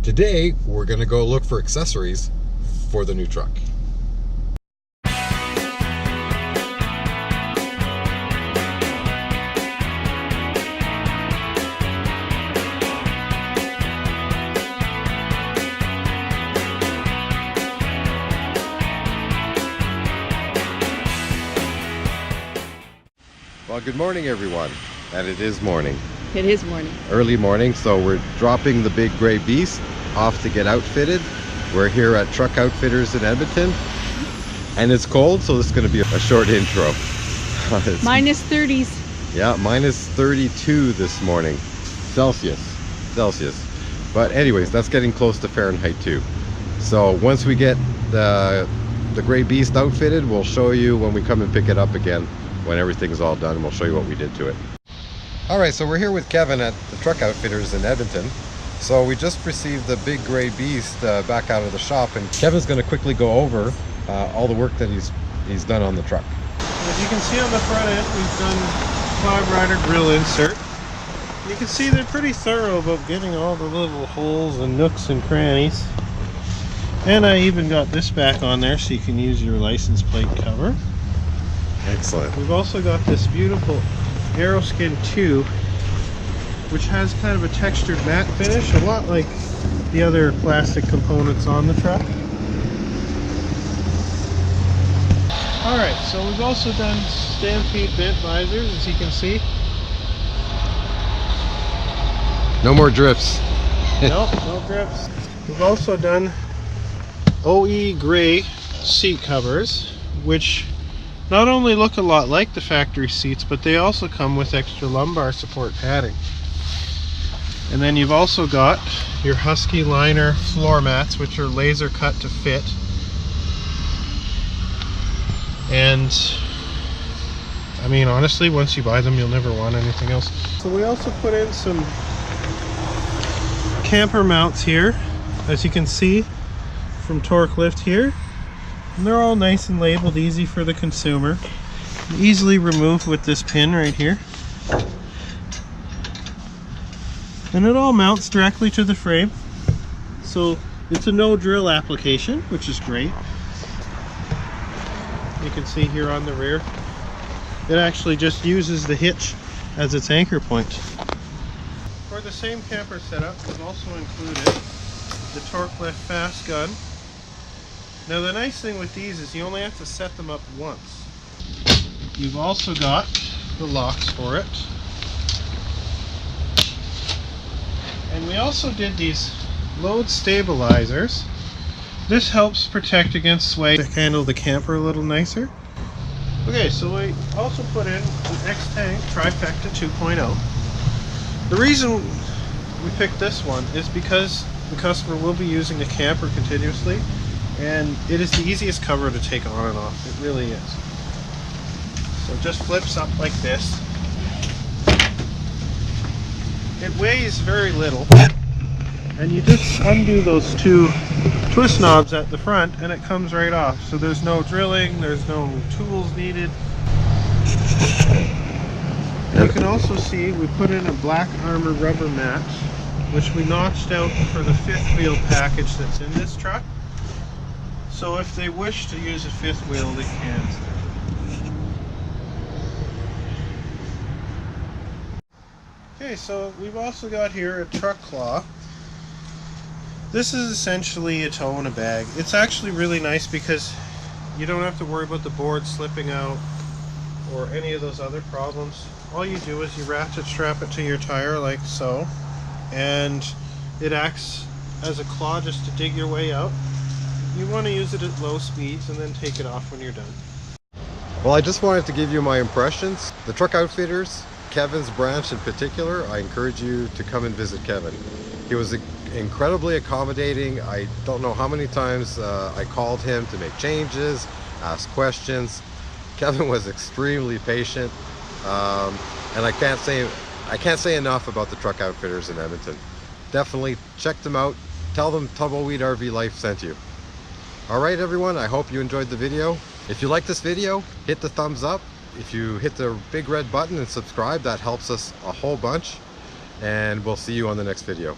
Today, we're gonna go look for accessories for the new truck. Well, good morning everyone, and it is morning. It is morning. Early morning, so we're dropping the big gray beast off to get outfitted. We're here at Truck Outfitters in Edmonton, and it's cold, so this is going to be a short intro. Minus 30s. Yeah, minus 32 this morning. Celsius. But anyways, that's getting close to Fahrenheit too. So once we get the gray beast outfitted, we'll show you when we come and pick it up again. When everything's all done, we'll show you what we did to it. All right, so we're here with Kevin at the Truck Outfitters in Edmonton. So we just received the big gray beast back out of the shop, and Kevin's going to quickly go over all the work that he's done on the truck. As you can see on the front end, we've done cloud rider grill insert. You can see they're pretty thorough about getting all the little holes and nooks and crannies. And I even got this back on there so you can use your license plate cover. Excellent. We've also got this beautiful Aeroskin 2, which has kind of a textured matte finish, a lot like the other plastic components on the truck. Alright, so we've also done Stampede vent visors, as you can see. No more drifts. Nope, no drifts. We've also done OE gray seat covers, which not only look a lot like the factory seats, but they also come with extra lumbar support padding. And then you've also got your Husky liner floor mats, which are laser cut to fit. And I mean, honestly, once you buy them, you'll never want anything else. So we also put in some camper mounts here, as you can see from Torklift here. And they're all nice and labeled, easy for the consumer. Easily removed with this pin right here. And it all mounts directly to the frame. So it's a no drill application, which is great. You can see here on the rear, it actually just uses the hitch as its anchor point. For the same camper setup, we've also included the Torklift fast gun. Now the nice thing with these is you only have to set them up once. You've also got the locks for it. And we also did these load stabilizers. This helps protect against sway to handle the camper a little nicer. Okay, so we also put in an X-Tank Trifecta 2.0. The reason we picked this one is because the customer will be using the camper continuously, and it is the easiest cover to take on and off. It really is. So it just flips up like this. It weighs very little, and you just undo those two twist knobs at the front and it comes right off. So there's no drilling, there's no tools needed. You can also see we put in a black armor rubber mat, which we notched out for the fifth wheel package that's in this truck. So if they wish to use a fifth wheel, they can. Okay, so we've also got here a truck claw. This is essentially a tow in a bag. It's actually really nice because you don't have to worry about the board slipping out or any of those other problems. All you do is you ratchet strap it to your tire like so, and it acts as a claw just to dig your way out. You want to use it at low speeds and then take it off when you're done. Well, I just wanted to give you my impressions. The Truck Outfitters, Kevin's branch in particular, I encourage you to come and visit Kevin. He was incredibly accommodating. I don't know how many times I called him to make changes, ask questions. Kevin was extremely patient, and I can't say enough about the Truck Outfitters in Edmonton. Definitely check them out. Tell them Tumbleweed RV Life sent you. All right, everyone, I hope you enjoyed the video. If you like this video, hit the thumbs up. If you hit the big red button and subscribe, that helps us a whole bunch. And we'll see you on the next video.